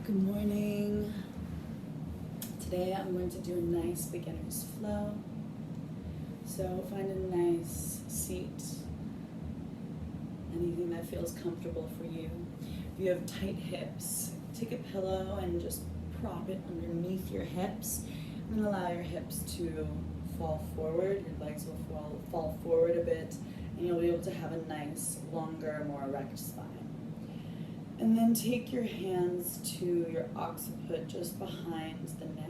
Good morning. Today I'm going to do a nice beginner's flow. So find a nice seat, anything that feels comfortable for you. If you have tight hips, take a pillow and just prop it underneath your hips and allow your hips to fall forward. Your legs will fall forward a bit and you'll be able to have a nice, longer, more erect spine. And then take your hands to your occiput just behind the neck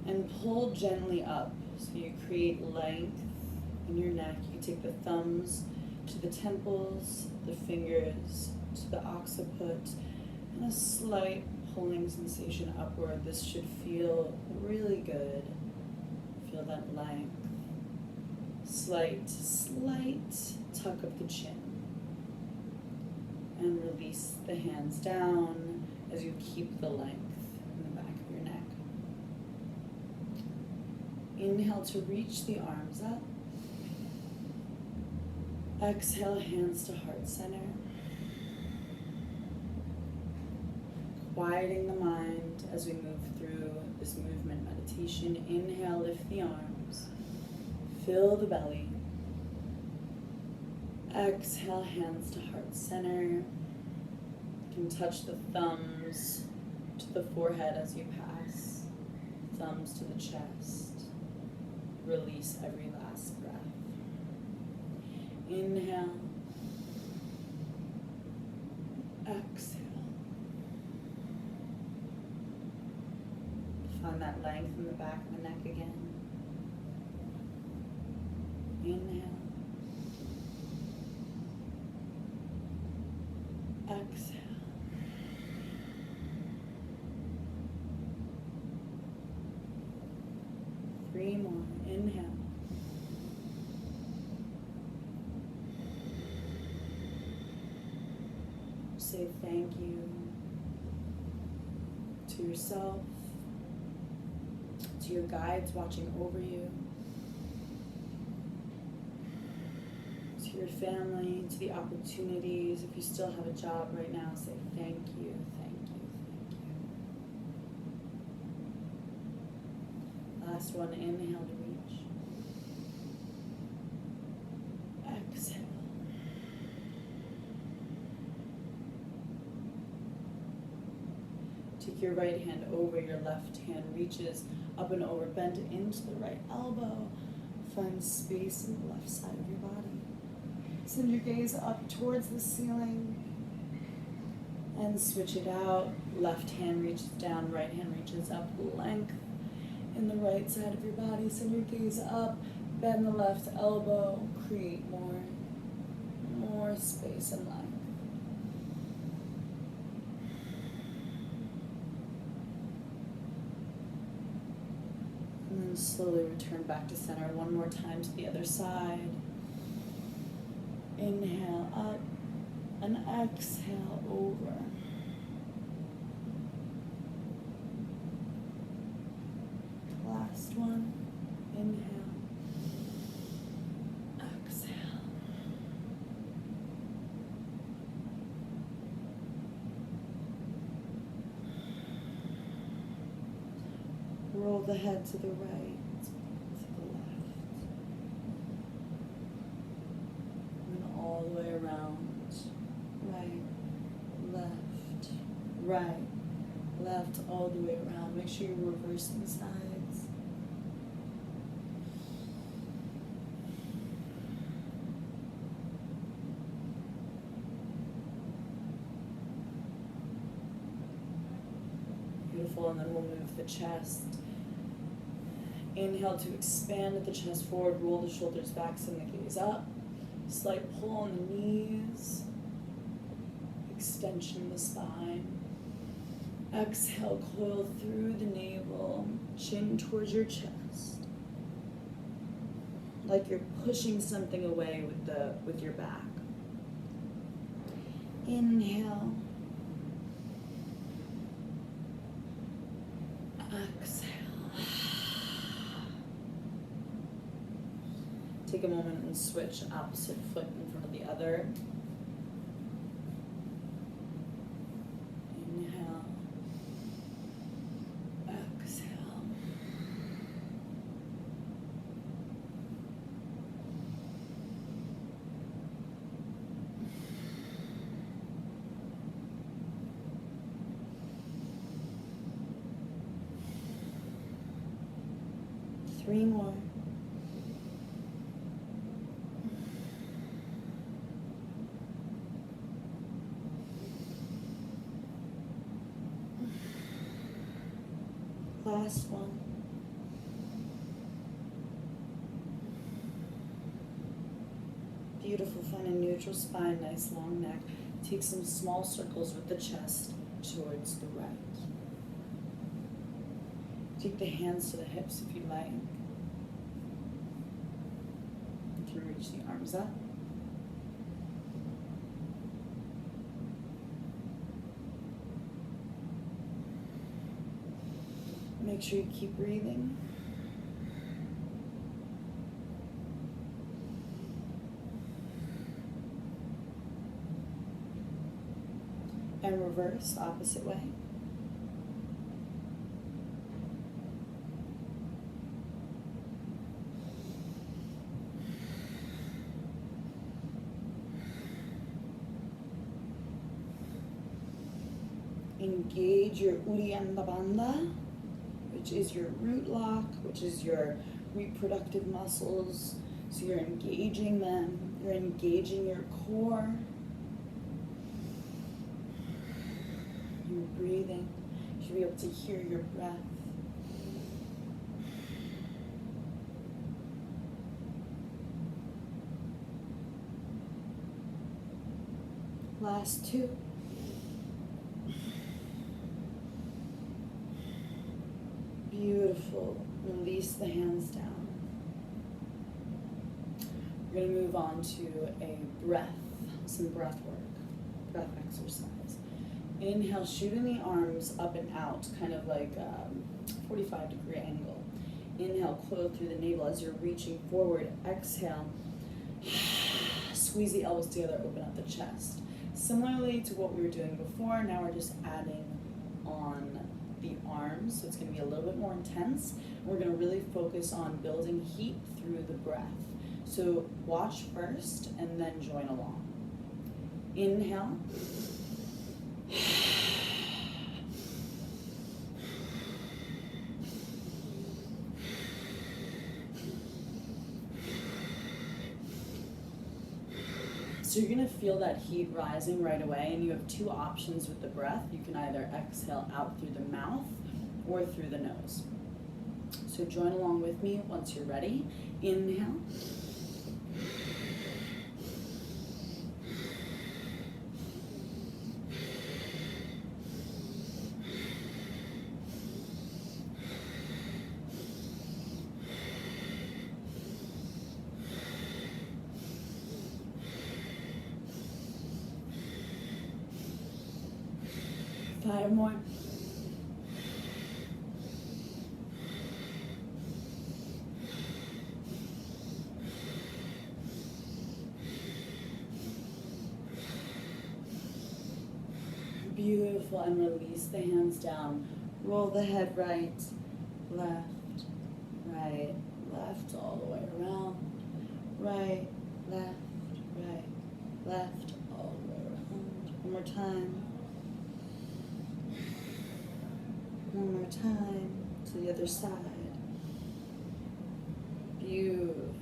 and pull gently up so you create length in your neck. You take the thumbs to the temples, the fingers to the occiput, and a slight pulling sensation upward. This should feel really good. Feel that length. Slight tuck of the chin. And release the hands down as you keep the length in the back of your neck. Inhale to reach the arms up. Exhale, hands to heart center. Quieting the mind as we move through this movement meditation. Inhale, lift the arms. Fill the belly. Exhale, hands to heart center. You can touch the thumbs to the forehead as you pass. Thumbs to the chest. Release every last breath. Inhale. Exhale. Find that length in the back of the neck again. Inhale. Exhale. Three more. Inhale. Say thank you to yourself, to your guides watching over you, to your family, to the opportunities. If you still have a job right now, say thank you, thank you, thank you. Last one, inhale to reach. Exhale. Take your right hand over, your left hand reaches up and over, bend into the right elbow. Find space in the left side of your body. Send your gaze up towards the ceiling and switch it out. Left hand reaches down, right hand reaches up. Length in the right side of your body. Send your gaze up, bend the left elbow, create more space and length. And then slowly return back to center. One more time to the other side. Inhale up and exhale over. Last one. Inhale. Exhale. Roll the head to the right. All the way around, right, left, all the way around. Make sure you're reversing sides. Beautiful, and then we'll move the chest. Inhale to expand the chest forward, roll the shoulders back, send the gaze up. Slight pull on the knees, extension of the spine. Exhale, coil through the navel, chin towards your chest. Like you're pushing something away with your back. Inhale. Exhale. Take a moment and switch opposite foot in front of the other. 3 more. Last one. Beautiful, find a neutral spine, nice long neck. Take some small circles with the chest towards the right. Take the hands to the hips if you like. You can reach the arms up. Make sure you keep breathing. And reverse, opposite way. Engage your Uddiyana Bandha, which is your root lock, which is your reproductive muscles. So you're engaging them, you're engaging your core. You're breathing. You should be able to hear your breath. Last 2. Beautiful. Release the hands down. We're going to move on to a breath, some breath work, breath exercise. Inhale, shooting the arms up and out, kind of like a 45-degree angle. Inhale, coil through the navel as you're reaching forward. Exhale, squeeze the elbows together, open up the chest. Similarly to what we were doing before, now we're just adding on the arms, so it's going to be a little bit more intense. We're going to really focus on building heat through the breath. So watch first and then join along. Inhale. So you're going to feel that heat rising right away, and you have 2 options with the breath. You can either exhale out through the mouth or through the nose. So join along with me once you're ready. Inhale. Five more. Beautiful, and release the hands down. Roll the head right, left, right, left, all the way around. Right, left, right, left, all the way around. One more time. One more time to the other side. Beautiful.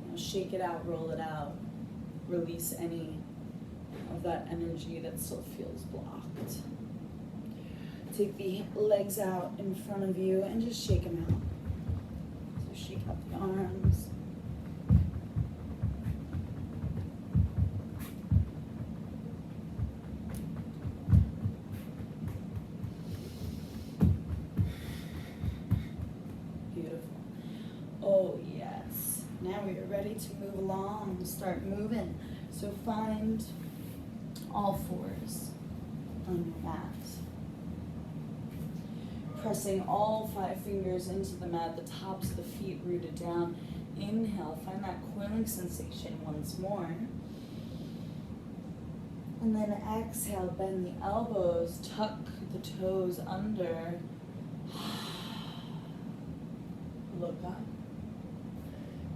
Now shake it out, roll it out. Release any of that energy that still feels blocked. Take the legs out in front of you and just shake them out. So shake out the arms. Oh yes. Now we are ready to move along, start moving. So find all fours on your mat. Pressing all 5 fingers into the mat, the tops of the feet rooted down. Inhale, find that coiling sensation once more. And then exhale, bend the elbows, tuck the toes under. Look up.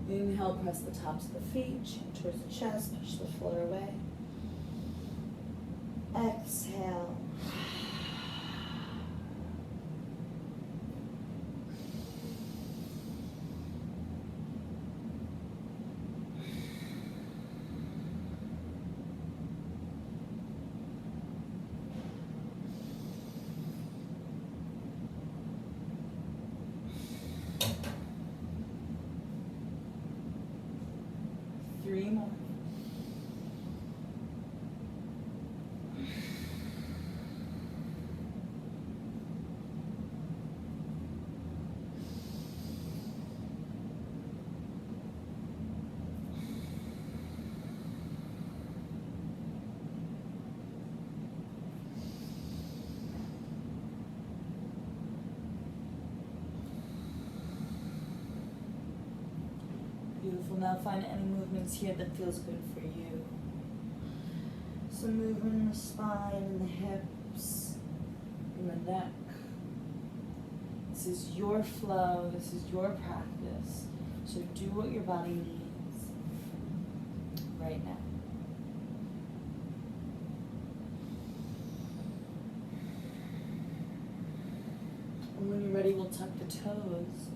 Inhale, press the tops of the feet, chin towards the chest, push the floor away. Exhale. now find any movements here that feels good for you. Some movement in the spine and the hips, and the neck. This is your flow, this is your practice. So do what your body needs right now. And when you're ready, we'll tuck the toes.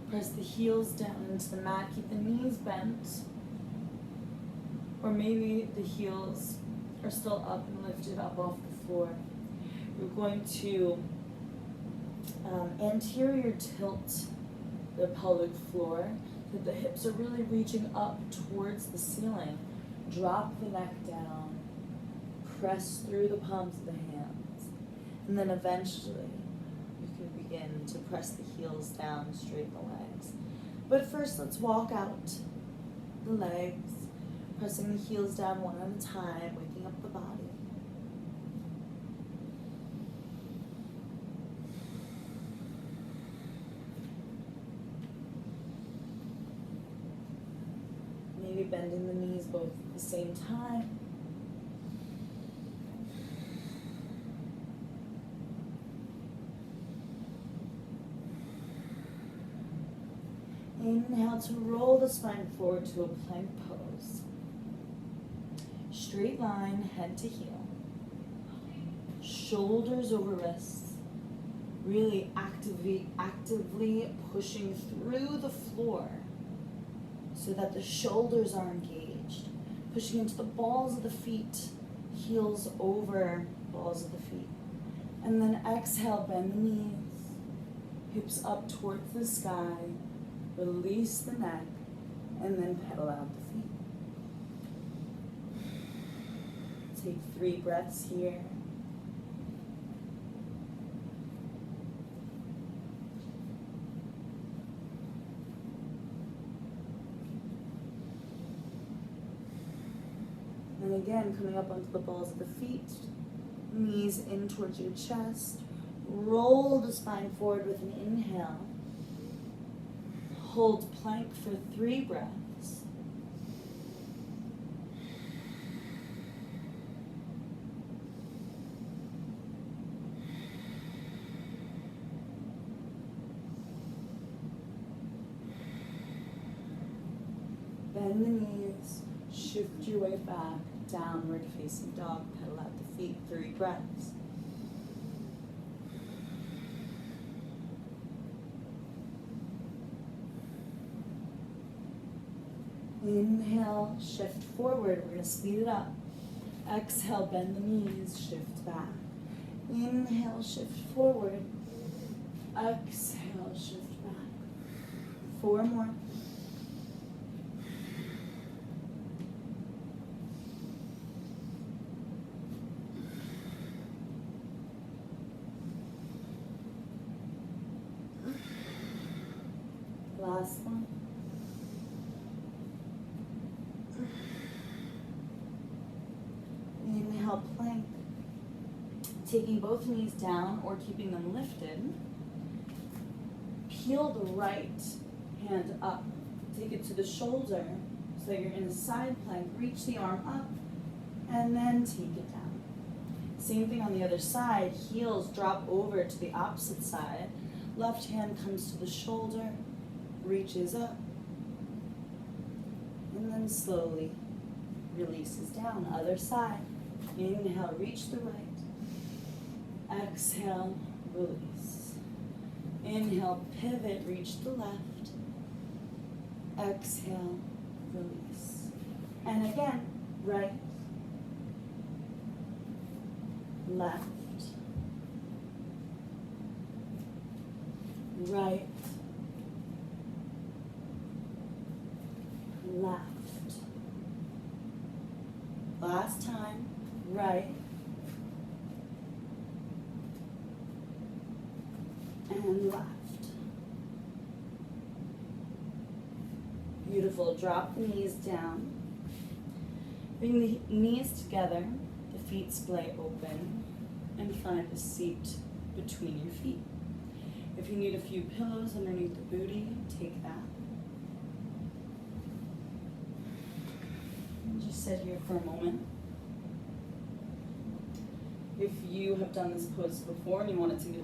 Press the heels down into the mat. Keep the knees bent. Or maybe the heels are still up and lifted up off the floor. We're going to anterior tilt the pelvic floor so that the hips are really reaching up towards the ceiling. Drop the neck down. Press through the palms of the hands. And then eventually you can begin to press the heels down, straighten the legs. But first, let's walk out the legs, pressing the heels down one at a time, waking up the body. Maybe bending the knees both at the same time. Inhale to roll the spine forward to a plank pose. Straight line, head to heel. Shoulders over wrists. Really actively pushing through the floor so that the shoulders are engaged. Pushing into the balls of the feet, heels over balls of the feet. And then exhale, bend the knees, hips up towards the sky. Release the neck, and then pedal out the feet. Take 3 breaths here. And again, coming up onto the balls of the feet, knees in towards your chest. Roll the spine forward with an inhale. Hold plank for 3 breaths. Bend the knees, shift your way back, downward facing dog, pedal out the feet, 3 breaths. Inhale, shift forward. We're going to speed it up. Exhale, bend the knees, shift back. Inhale, shift forward. Exhale, shift back. 4 more. Last one. Inhale, plank. Taking both knees down or keeping them lifted. Peel the right hand up. Take it to the shoulder so that you're in a side plank. Reach the arm up and then take it down. Same thing on the other side. Heels drop over to the opposite side. Left hand comes to the shoulder, reaches up, and then slowly releases down. Other side. Inhale, reach the right. Exhale, release. Inhale, pivot, reach the left. Exhale, release. And again, right, left, right, left. Last time, right, and left. Beautiful. Drop the knees down. Bring the knees together, the feet splay open, and find a seat between your feet. If you need a few pillows underneath the booty, take that. Just sit here for a moment. If you have done this pose before and you want it to get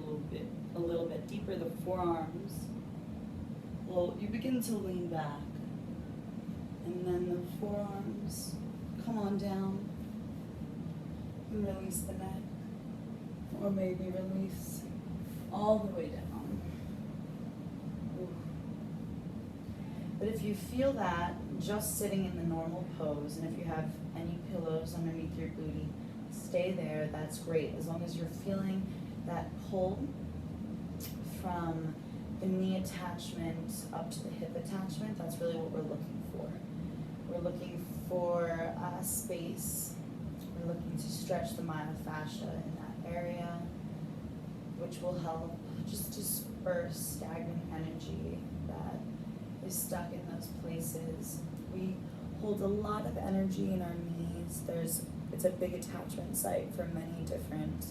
a little bit deeper, the forearms, well, you begin to lean back, and then the forearms come on down and release the neck, or maybe release all the way down. Ooh. But if you feel that, just sitting in the normal pose, and if you have any pillows underneath your booty, stay there, that's great. As long as you're feeling that pull from the knee attachment up to the hip attachment, that's really what we're looking for. We're looking for space. We're looking to stretch the myofascia in that area, which will help just disperse stagnant energy that is stuck in those places. We hold a lot of energy in our knees. It's a big attachment site for many different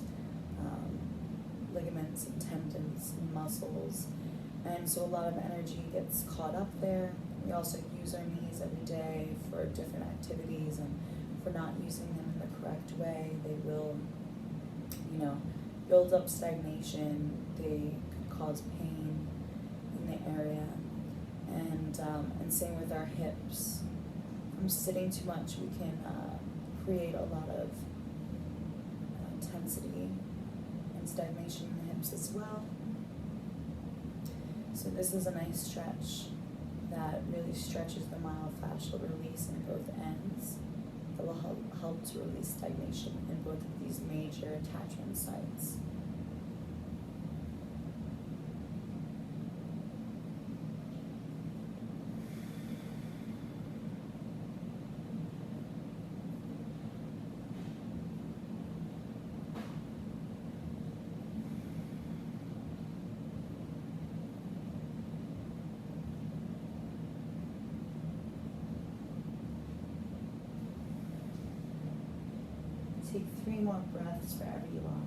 ligaments and tendons and muscles. And so a lot of energy gets caught up there. We also use our knees every day for different activities, and if we're not using them in the correct way, they will, build up stagnation. They could cause pain in the area. And same with our hips. From sitting too much, we can create a lot of tensity and stagnation in the hips as well. So this is a nice stretch that really stretches the myofascial release in both ends. That will help to release stagnation in both of these major attachment sites. Take 3 more breaths wherever you are.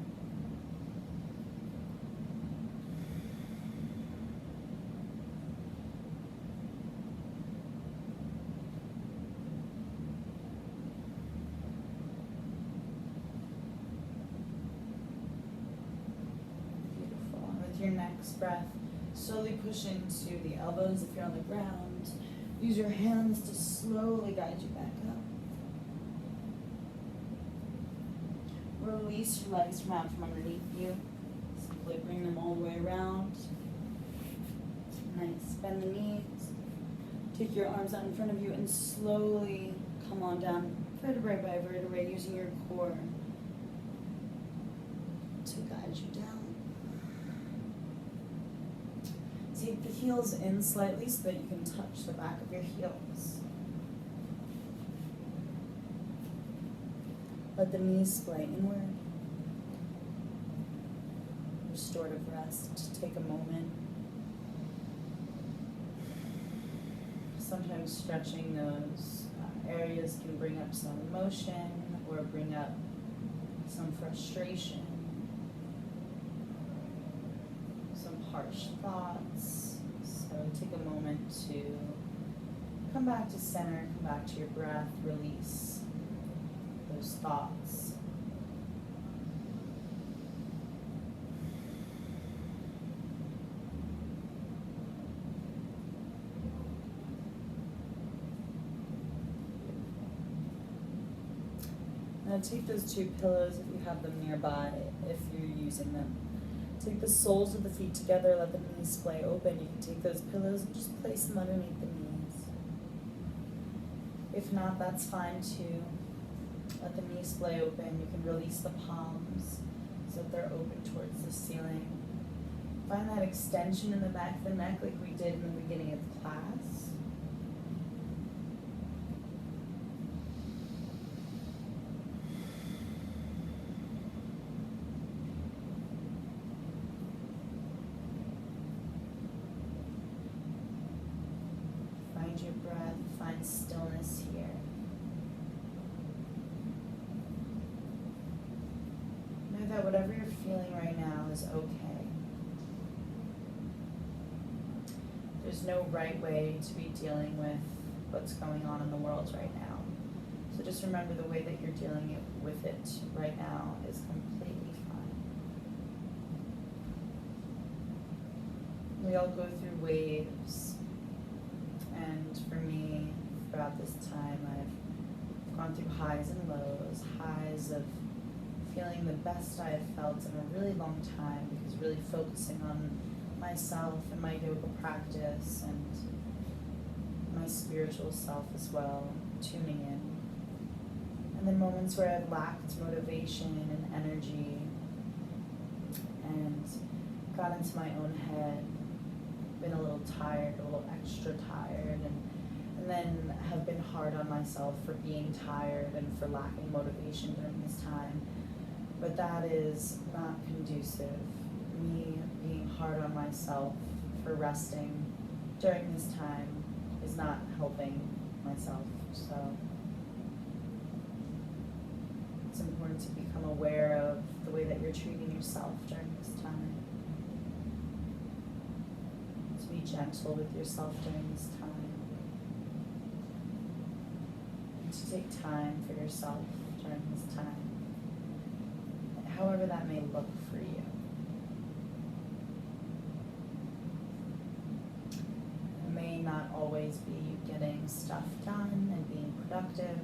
Beautiful. And with your next breath, slowly push into the elbows if you're on the ground. Use your hands to slowly guide you back up. Release your legs from out from underneath you. Simply bring them all the way around. Nice. Bend the knees. Take your arms out in front of you and slowly come on down, vertebrae by vertebrae, using your core to guide you down. Take the heels in slightly so that you can touch the back of your heels. Let the knees splay inward. Restorative rest. Take a moment. Sometimes stretching those areas can bring up some emotion or bring up some frustration, some harsh thoughts. So take a moment to come back to center, come back to your breath, release those thoughts. Now take those 2 pillows if you have them nearby, if you're using them. Take the soles of the feet together, let the knees splay open. You can take those pillows and just place them underneath the knees. If not, that's fine too. Let the knees splay open. You can release the palms so that they're open towards the ceiling. Find that extension in the back of the neck like we did in the beginning of the class. Find your breath, find stillness here. Know that whatever you're feeling right now is okay. There's no right way to be dealing with what's going on in the world right now. just remember the way that you're dealing with it right now is completely fine. We all go through waves, and for me, throughout this time, I've gone through highs and lows, highs of feeling the best I have felt in a really long time, because really focusing on myself and my yoga practice and my spiritual self as well, tuning in. And then moments where I've lacked motivation and energy and got into my own head, been a little tired, a little extra tired, and then have been hard on myself for being tired and for lacking motivation during this time. But that is not conducive. Me being hard on myself for resting during this time is not helping myself. So it's important to become aware of the way that you're treating yourself during this time. To be gentle with yourself during this time. And to take time for yourself during this time. However that may look for you. It may not always be you getting stuff done and being productive,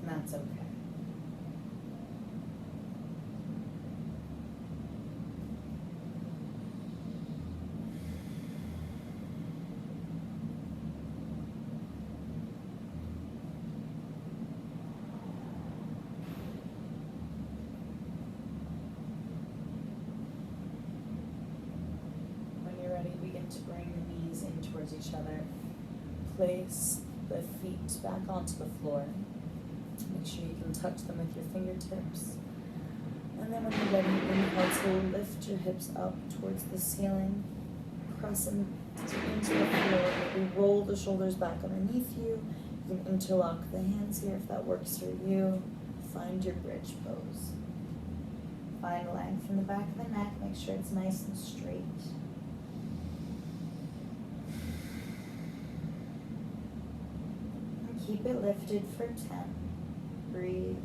and that's okay. To bring the knees in towards each other. Place the feet back onto the floor. Make sure you can touch them with your fingertips. And then when you're ready, inhale to lift your hips up towards the ceiling. Press them into the floor. Maybe roll the shoulders back underneath you. You can interlock the hands here if that works for you. Find your bridge pose. Find length in the back of the neck. Make sure it's nice and straight. Keep it lifted for 10. Breathe.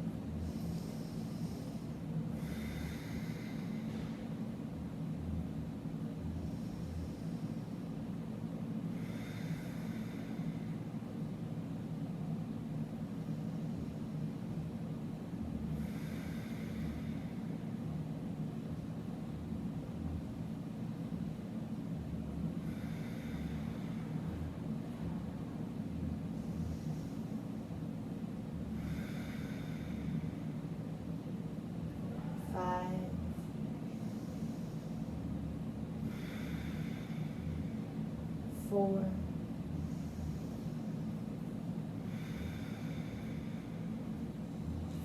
Four,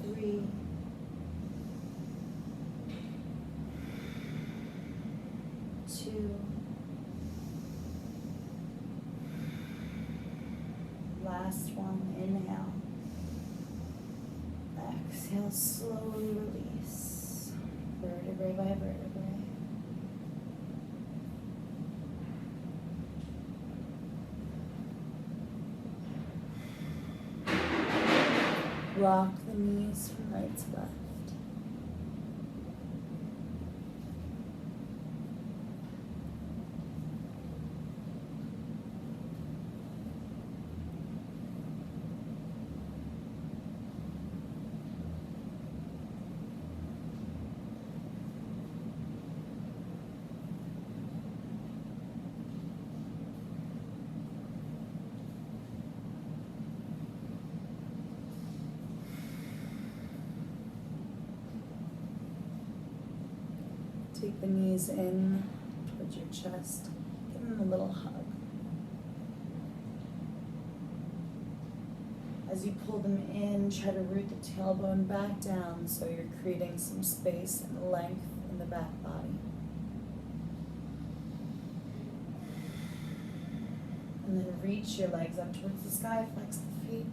three, two, last one, inhale, exhale, slowly release, vertebrae by vertebrae. Rock the knees from right to left. Take the knees in towards your chest. Give them a little hug. As you pull them in, try to root the tailbone back down so you're creating some space and length in the back body. And then reach your legs up towards the sky, flex the feet.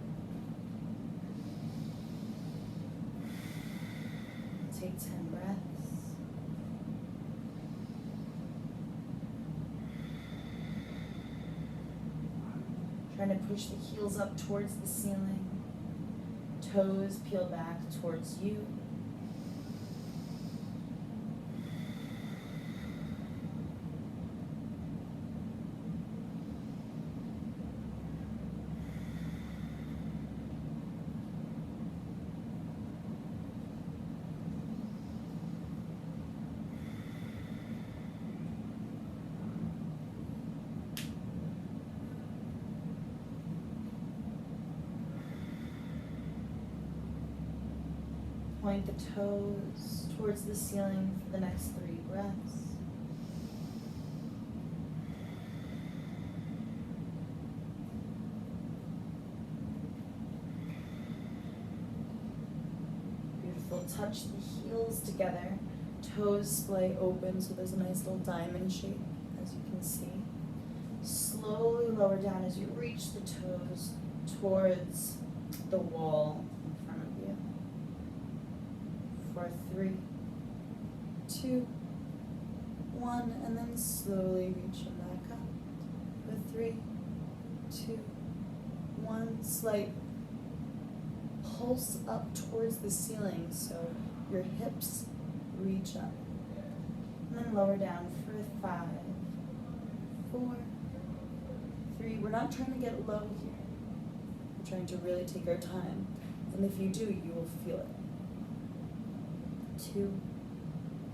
Take 10 breaths. Trying to push the heels up towards the ceiling. Toes peel back towards you. Point the toes towards the ceiling for the next 3 breaths. Beautiful. Touch the heels together. Toes splay open, so there's a nice little diamond shape, as you can see. Slowly lower down as you reach the toes towards the wall in front of you. For 3, 2, 1, and then slowly reach them back up. For 3, 2, 1, slight pulse up towards the ceiling so your hips reach up. And then lower down for 5, 4, 3. We're not trying to get low here. We're trying to really take our time. And if you do, you will feel it. 2,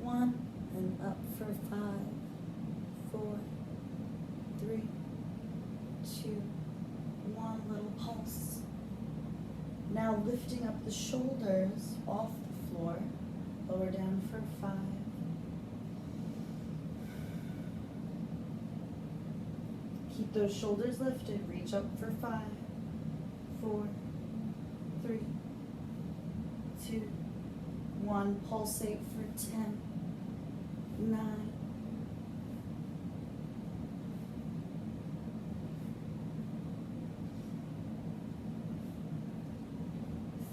1, and up for 5, 4, 3, 2, 1, little pulse. Now lifting up the shoulders off the floor, lower down for 5. Keep those shoulders lifted, reach up for 5, 4, 3, 2, 1, pulsate for 10, 9,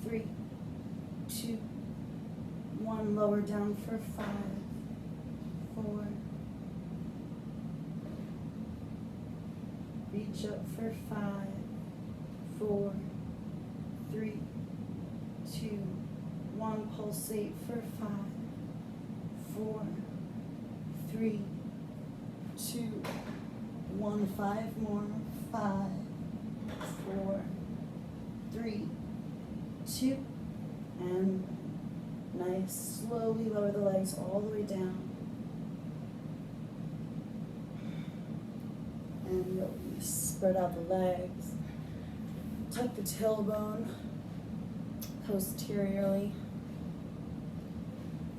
3, 2, 1, lower down for 5, 4, reach up for 5, 4, 3, 2, 1, pulsate for 5, 4, 3, 2, 1, 5 more, 5, 4, 3, 2, and nice, slowly lower the legs all the way down. And release, spread out the legs, tuck the tailbone posteriorly.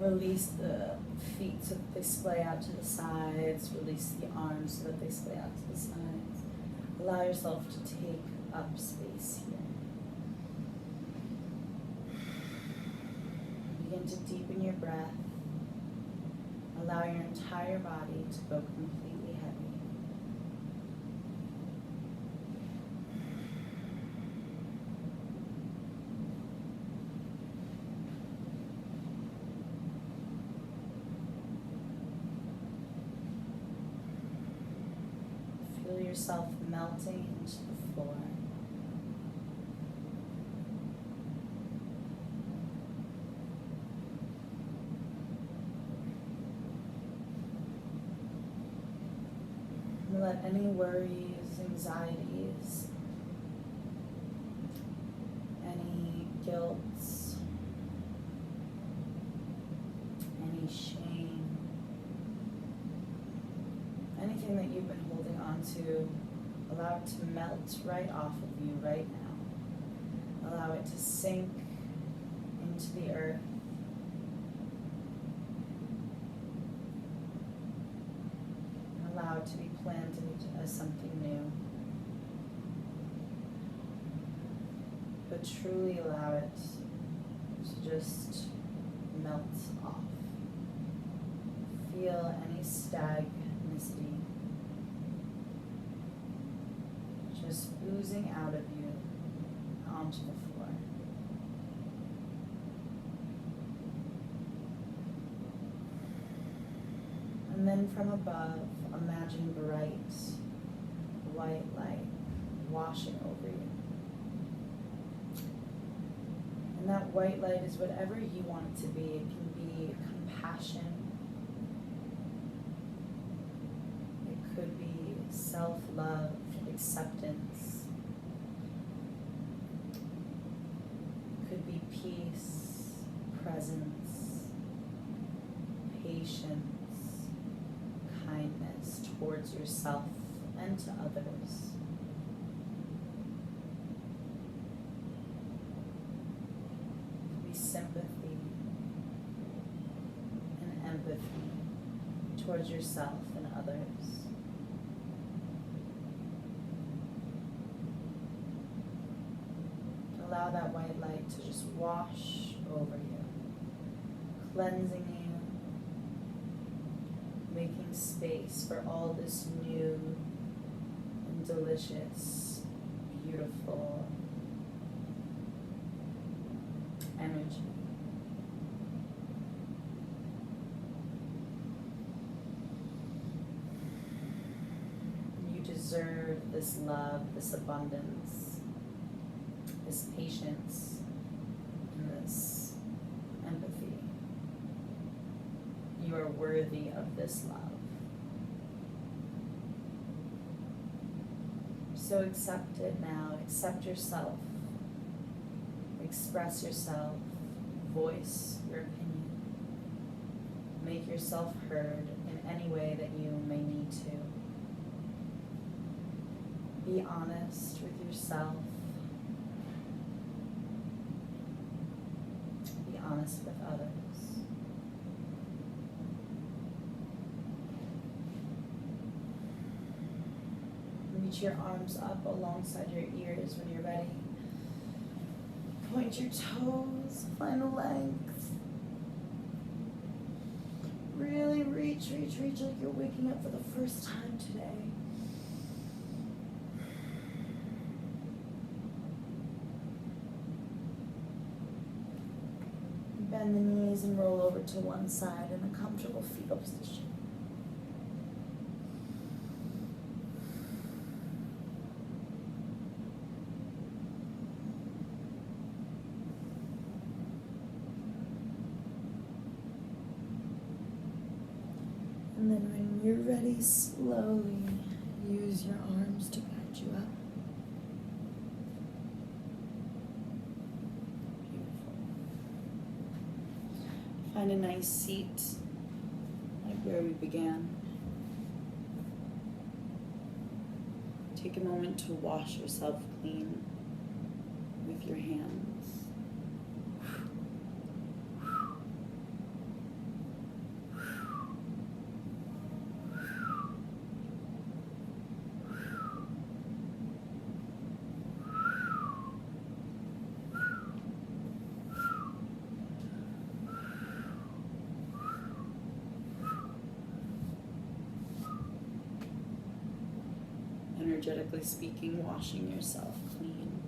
Release the feet so that they splay out to the sides. Release the arms so that they splay out to the sides. Allow yourself to take up space here. Begin to deepen your breath. Allow your entire body to go completely heavy. Feel yourself melting into the floor. And let any worries, anxieties, any guilt, any shame, anything that you've been holding on to, allow it to melt right off of you right now. Allow it to sink into the earth. Allow it to be planted as something new. But truly allow it to just melt off. Feel any stagnicity just oozing out of you onto the floor. And then from above, imagine bright white light washing over you. And that white light is whatever you want it to be. It can be compassion. It could be self-love, acceptance. It could be peace, presence, patience, kindness towards yourself and to others. Sympathy and empathy towards yourself and others. Allow that white light to just wash over you, cleansing you, making space for all this new and delicious, beautiful energy. You deserve this love, this abundance, this patience, and this empathy. You are worthy of this love. So accept it now. Accept yourself. Express yourself, voice your opinion, make yourself heard in any way that you may need to. Be honest with yourself. Be honest with others. Reach your arms up alongside your ears when you're ready. Point your toes, find a length. Really reach like you're waking up for the first time today. Bend the knees and roll over to one side in a comfortable fetal position. And then when you're ready, slowly use your arms to guide you up. Beautiful. Find a nice seat, like where we began. Take a moment to wash yourself clean with your hands. Energetically speaking, washing yourself clean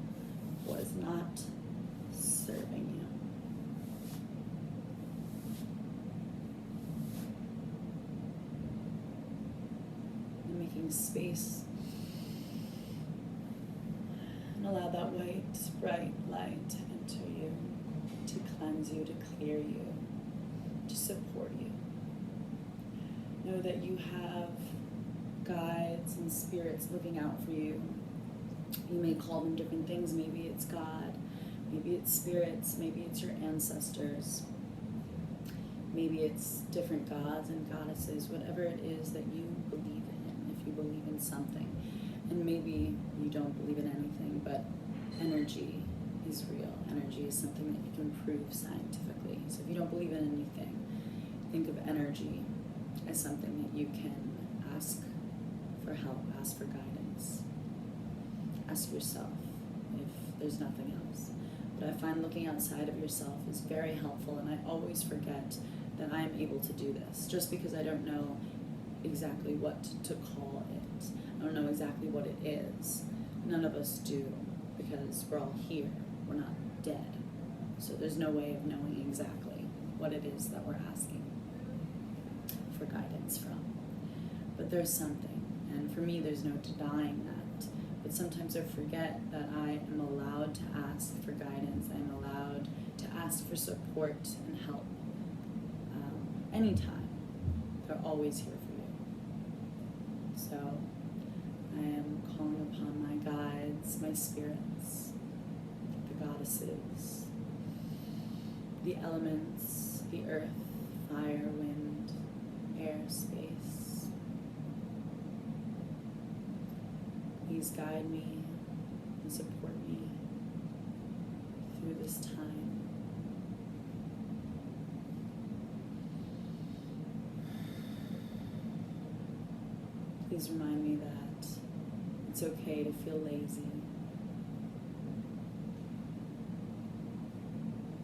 was not serving you. And making space and allow that white, bright light to enter you, to cleanse you, to clear you, to support you. Know that you have guides and spirits looking out for you. You may call them different things. Maybe it's God, maybe it's spirits, maybe it's your ancestors, maybe it's different gods and goddesses, whatever it is that you believe in, if you believe in something. And maybe you don't believe in anything, but energy is real. Energy is something that you can prove scientifically. So if you don't believe in anything, think of energy as something that you can ask for help, ask for guidance. Ask yourself if there's nothing else. But I find looking outside of yourself is very helpful, and I always forget that I am able to do this. Just because I don't know exactly what to call it, I don't know exactly what it is. None of us do, because we're all here. We're not dead. So there's no way of knowing exactly what it is that we're asking for guidance from. But there's something. And for me, there's no denying that. But But sometimes I forget that I am allowed to ask for guidance. I am allowed to ask for support and help anytime. They're always here for you. So I am calling upon my guides, my spirits, the goddesses, the elements, the earth, fire, wind, air, space. Please guide me and support me through this time. Please remind me that it's okay to feel lazy.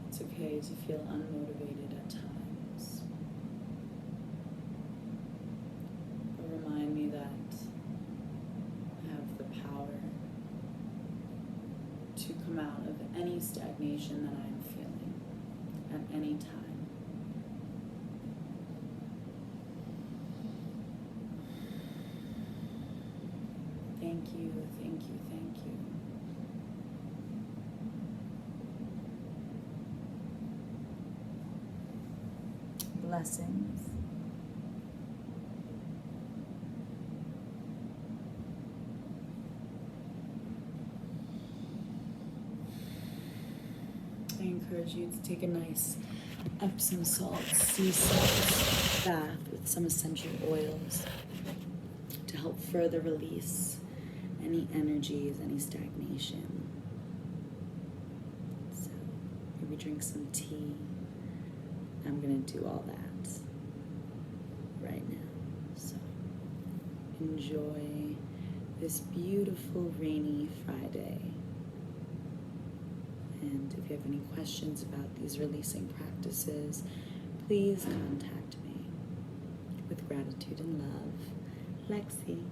It's okay to feel unmotivated at times. But remind me that I have the power to come out of any stagnation that I am feeling at any time. Thank you, thank you, thank you. Blessings. I encourage you to take a nice Epsom salts, sea salts bath with some essential oils to help further release any energies, any stagnation. So maybe drink some tea. I'm gonna do all that right now. So enjoy this beautiful rainy Friday. And if you have any questions about these releasing practices, please contact me. With gratitude and love, Lexi.